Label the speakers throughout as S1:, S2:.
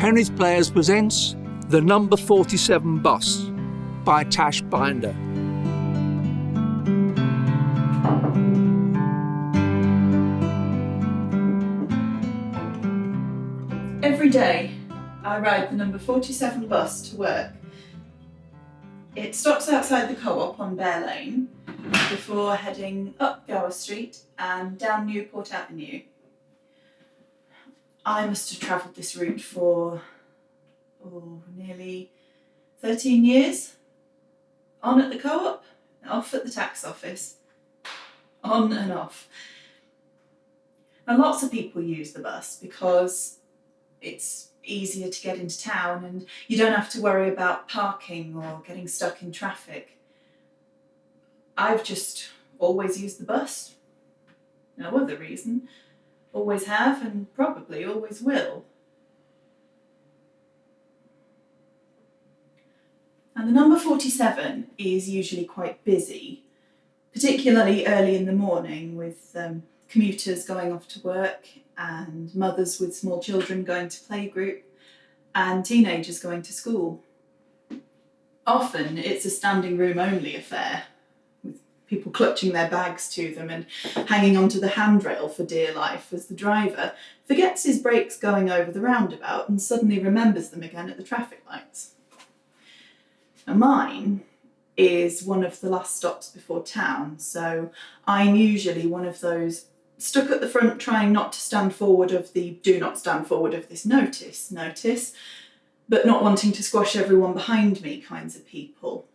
S1: Penrith Players presents The Number 47 Bus by Tash Binder.
S2: Every day I ride the number 47 bus to work. It stops outside the co-op on Bear Lane before heading up Gower Street and down Newport Avenue. I must have travelled this route for nearly 13 years. On at the co-op, off at the tax office, on and off. And lots of people use the bus because it's easier to get into town and you don't have to worry about parking or getting stuck in traffic. I've just always used the bus. No other reason. Always have and probably always will. And the number 47 is usually quite busy, particularly early in the morning with commuters going off to work and mothers with small children going to playgroup and teenagers going to school. Often it's a standing room only affair, with people clutching their bags to them and hanging onto the handrail for dear life as the driver forgets his brakes going over the roundabout and suddenly remembers them again at the traffic lights. And mine is one of the last stops before town, so I'm usually one of those stuck at the front trying not to stand forward of the do not stand forward of this notice, but not wanting to squash everyone behind me kinds of people.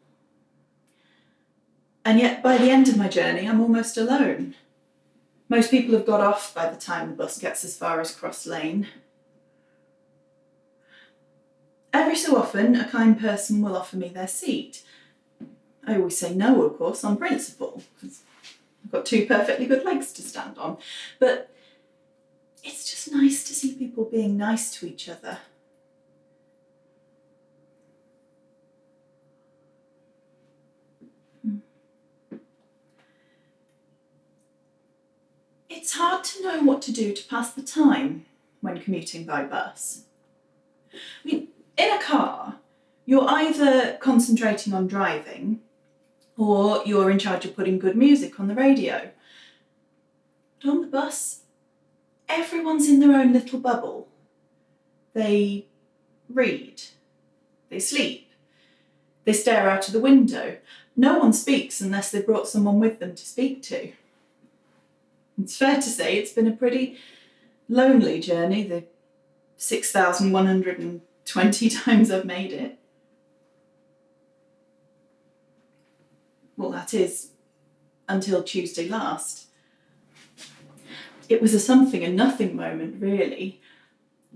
S2: And yet by the end of my journey, I'm almost alone. Most people have got off by the time the bus gets as far as Cross Lane. Every so often, a kind person will offer me their seat. I always say no, of course, on principle, because I've got two perfectly good legs to stand on. But it's just nice to see people being nice to each other. It's hard to know what to do to pass the time when commuting by bus. I mean, in a car, you're either concentrating on driving or you're in charge of putting good music on the radio. But on the bus, everyone's in their own little bubble. They read, they sleep, they stare out of the window. No one speaks unless they've brought someone with them to speak to. It's fair to say it's been a pretty lonely journey, the 6,120 times I've made it. Well, that is, until Tuesday last. It was a something and nothing moment, really.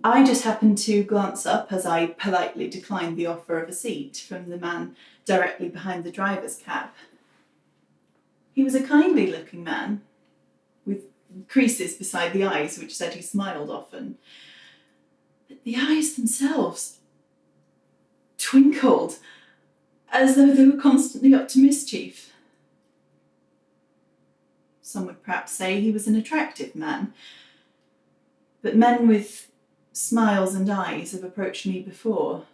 S2: I just happened to glance up as I politely declined the offer of a seat from the man directly behind the driver's cab. He was a kindly looking man, with creases beside the eyes which said he smiled often. But the eyes themselves twinkled as though they were constantly up to mischief. Some would perhaps say he was an attractive man, but men with smiles and eyes have approached me before,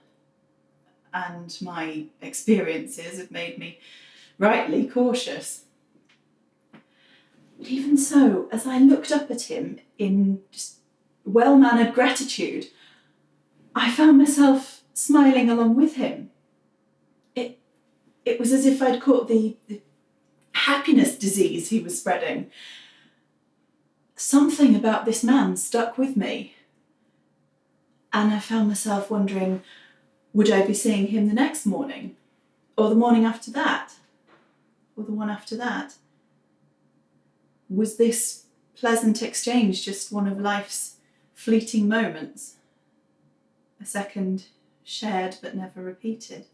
S2: and my experiences have made me rightly cautious. But even so, as I looked up at him in just well-mannered gratitude, I found myself smiling along with him. It was as if I'd caught the happiness disease he was spreading. Something about this man stuck with me. And I found myself wondering, would I be seeing him the next morning? Or the morning after that? Or the one after that? Was this pleasant exchange just one of life's fleeting moments? A second shared but never repeated?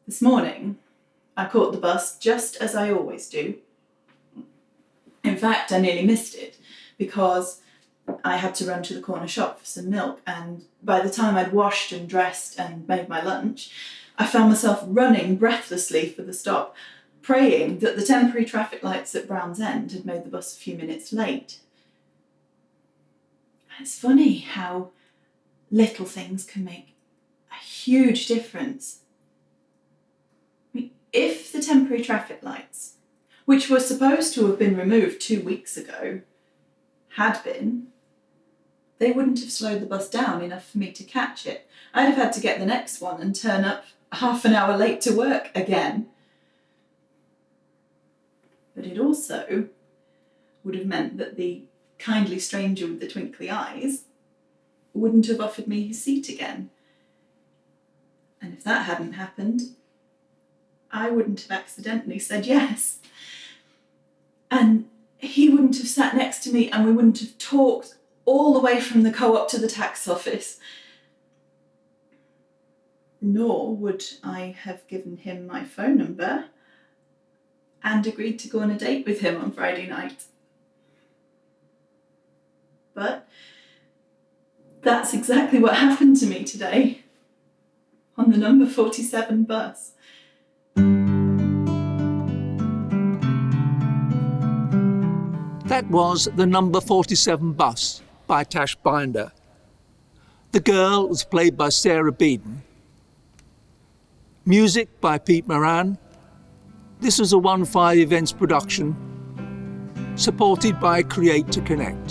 S2: This morning, I caught the bus just as I always do. In fact, I nearly missed it because I had to run to the corner shop for some milk, and by the time I'd washed and dressed and made my lunch, I found myself running breathlessly for the stop, praying that the temporary traffic lights at Brown's End had made the bus a few minutes late. It's funny how little things can make a huge difference. I mean, if the temporary traffic lights, which were supposed to have been removed 2 weeks ago, had been, they wouldn't have slowed the bus down enough for me to catch it. I'd have had to get the next one and turn up half an hour late to work again. But it also would have meant that the kindly stranger with the twinkly eyes wouldn't have offered me his seat again. And if that hadn't happened, I wouldn't have accidentally said yes. And he wouldn't have sat next to me, and we wouldn't have talked all the way from the co-op to the tax office. Nor would I have given him my phone number and agreed to go on a date with him on Friday night. But that's exactly what happened to me today on the number 47 bus.
S1: That was The Number 47 Bus by Tash Binder. The girl was played by Sarah Beeden. Music by Pete Moran. This was a 1-5 Events production, supported by Create to Connect.